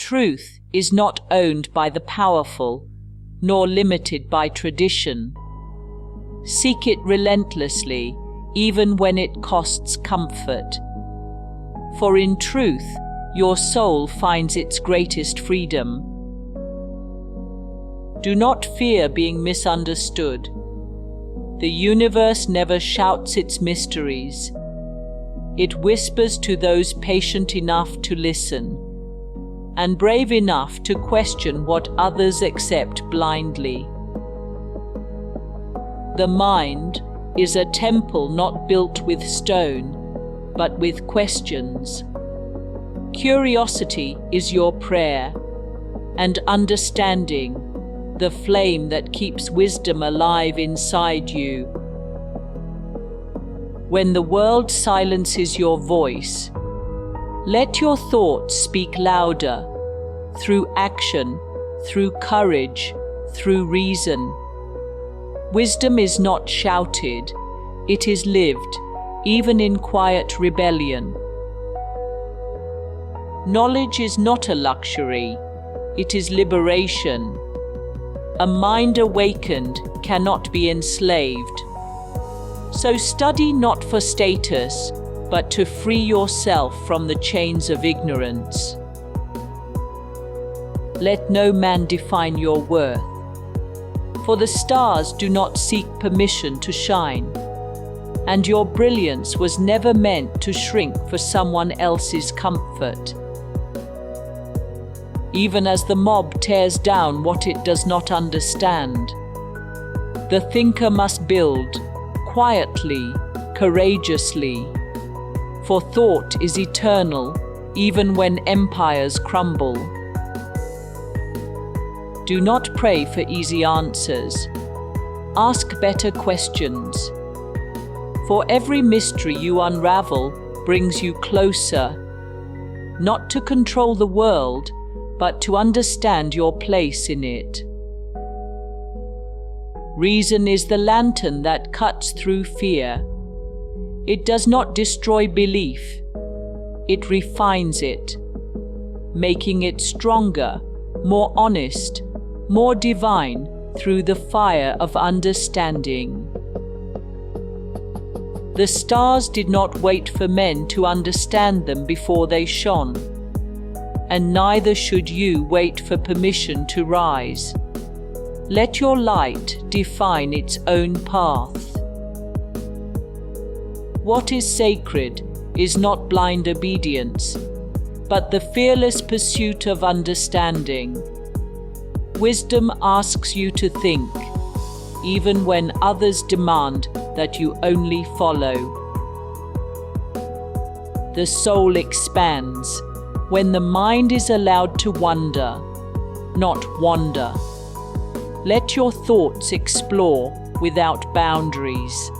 Truth is not owned by the powerful, nor limited by tradition. Seek it relentlessly, even when it costs comfort. For in truth, your soul finds its greatest freedom. Do not fear being misunderstood. The universe never shouts its mysteries. It whispers to those patient enough to listen, and brave enough to question what others accept blindly. The mind is a temple not built with stone, but with questions. Curiosity is your prayer, and understanding, the flame that keeps wisdom alive inside you. When the world silences your voice, let your thoughts speak louder, through action, through courage, through reason. Wisdom is not shouted, it is lived, even in quiet rebellion. Knowledge is not a luxury, it is liberation. A mind awakened cannot be enslaved. So study not for status, but to free yourself from the chains of ignorance. Let no man define your worth, for the stars do not seek permission to shine, and your brilliance was never meant to shrink for someone else's comfort. Even as the mob tears down what it does not understand, the thinker must build, quietly, courageously, for thought is eternal, even when empires crumble. Do not pray for easy answers. Ask better questions. For every mystery you unravel brings you closer, not to control the world, but to understand your place in it. Reason is the lantern that cuts through fear. It does not destroy belief. It refines it, making it stronger, more honest, more divine through the fire of understanding. The stars did not wait for men to understand them before they shone, and neither should you wait for permission to rise. Let your light define its own path. What is sacred is not blind obedience, but the fearless pursuit of understanding. Wisdom asks you to think, even when others demand that you only follow. The soul expands when the mind is allowed to wonder, not wander. Let your thoughts explore without boundaries,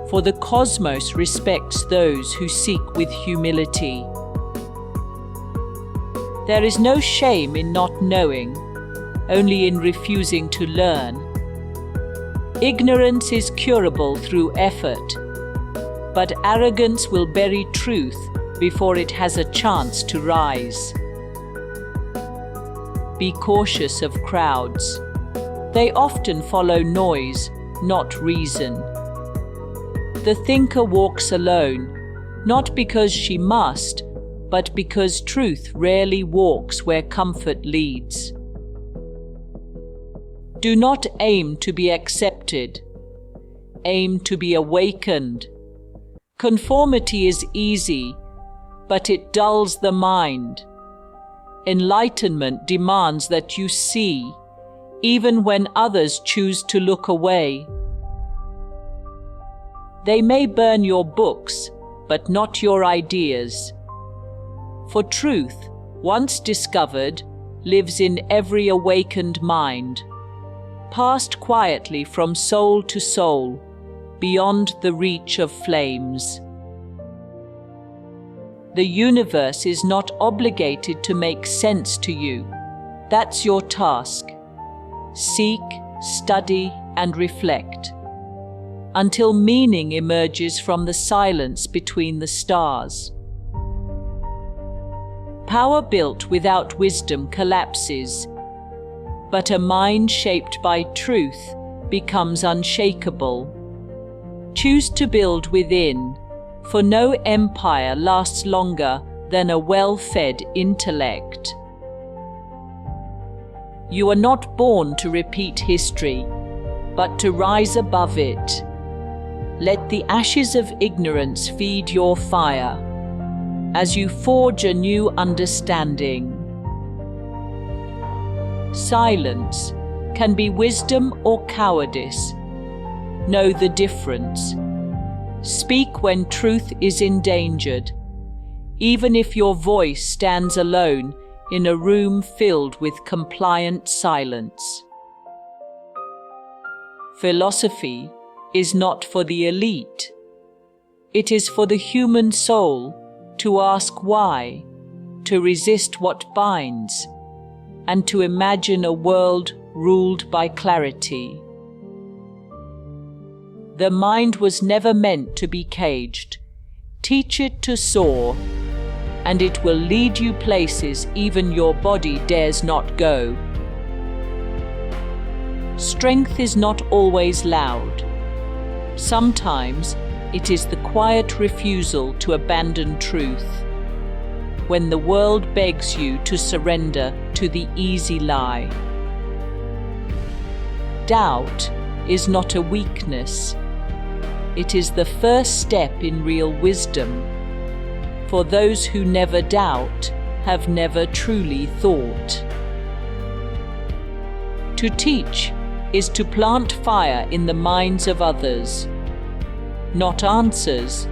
for the cosmos respects those who seek with humility. There is no shame in not knowing, only in refusing to learn. Ignorance is curable through effort, but arrogance will bury truth before it has a chance to rise. Be cautious of crowds. They often follow noise, not reason. The thinker walks alone, not because she must, but because truth rarely walks where comfort leads. Do not aim to be accepted. Aim to be awakened. Conformity is easy, but it dulls the mind. Enlightenment demands that you see, even when others choose to look away. They may burn your books, but not your ideas. For truth, once discovered, lives in every awakened mind, passed quietly from soul to soul, beyond the reach of flames. The universe is not obligated to make sense to you. That's your task. Seek, study, and reflect, until meaning emerges from the silence between the stars. Power built without wisdom collapses, but a mind shaped by truth becomes unshakable. Choose to build within, for no empire lasts longer than a well-fed intellect. You are not born to repeat history, but to rise above it. Let the ashes of ignorance feed your fire, as you forge a new understanding. Silence can be wisdom or cowardice. Know the difference. Speak when truth is endangered, even if your voice stands alone in a room filled with compliant silence. Philosophy is not for the elite. It is for the human soul to ask why, to resist what binds, and to imagine a world ruled by clarity. The mind was never meant to be caged. Teach it to soar, and it will lead you places even your body dares not go. Strength is not always loud. Sometimes it is the quiet refusal to abandon truth, when the world begs you to surrender to the easy lie. Doubt is not a weakness. It is the first step in real wisdom, for those who never doubt have never truly thought. To teach is to plant fire in the minds of others, not answers,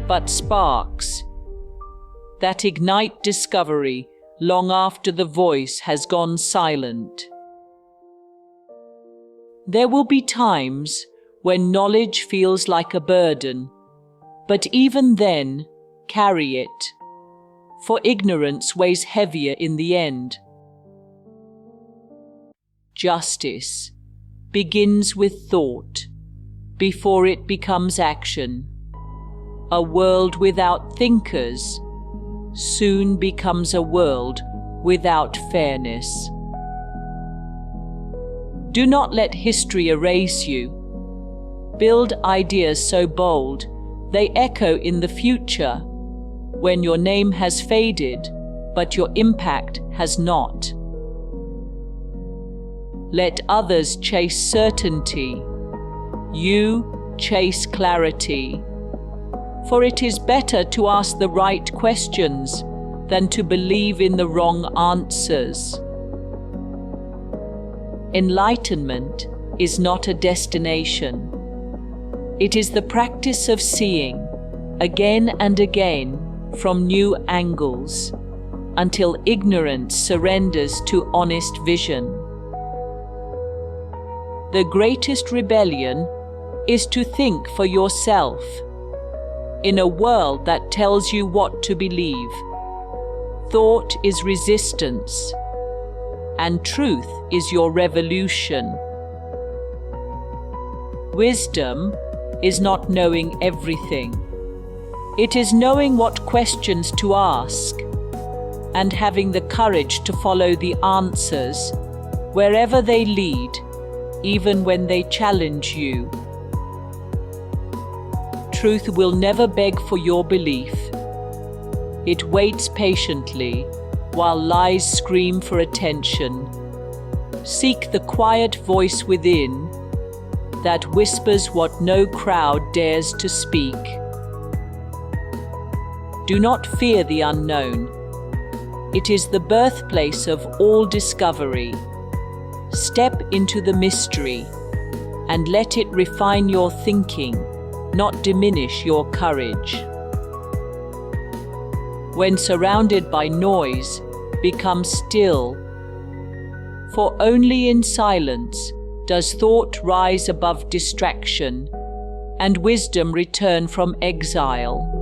but sparks that ignite discovery long after the voice has gone silent. There will be times when knowledge feels like a burden, but even then, carry it, for ignorance weighs heavier in the end. Justice begins with thought before it becomes action. A world without thinkers soon becomes a world without fairness. Do not let history erase you. Build ideas so bold they echo in the future, when your name has faded, but your impact has not. Let others chase certainty. You chase clarity. For it is better to ask the right questions than to believe in the wrong answers. Enlightenment is not a destination. It is the practice of seeing, again and again, from new angles, until ignorance surrenders to honest vision. The greatest rebellion is to think for yourself, in a world that tells you what to believe. Thought is resistance, and truth is your revolution. Wisdom is not knowing everything. It is knowing what questions to ask, and having the courage to follow the answers wherever they lead, even when they challenge you. Truth will never beg for your belief. It waits patiently while lies scream for attention. Seek the quiet voice within that whispers what no crowd dares to speak. Do not fear the unknown. It is the birthplace of all discovery. Step into the mystery and let it refine your thinking, not diminish your courage. When surrounded by noise, become still, for only in silence does thought rise above distraction and wisdom return from exile.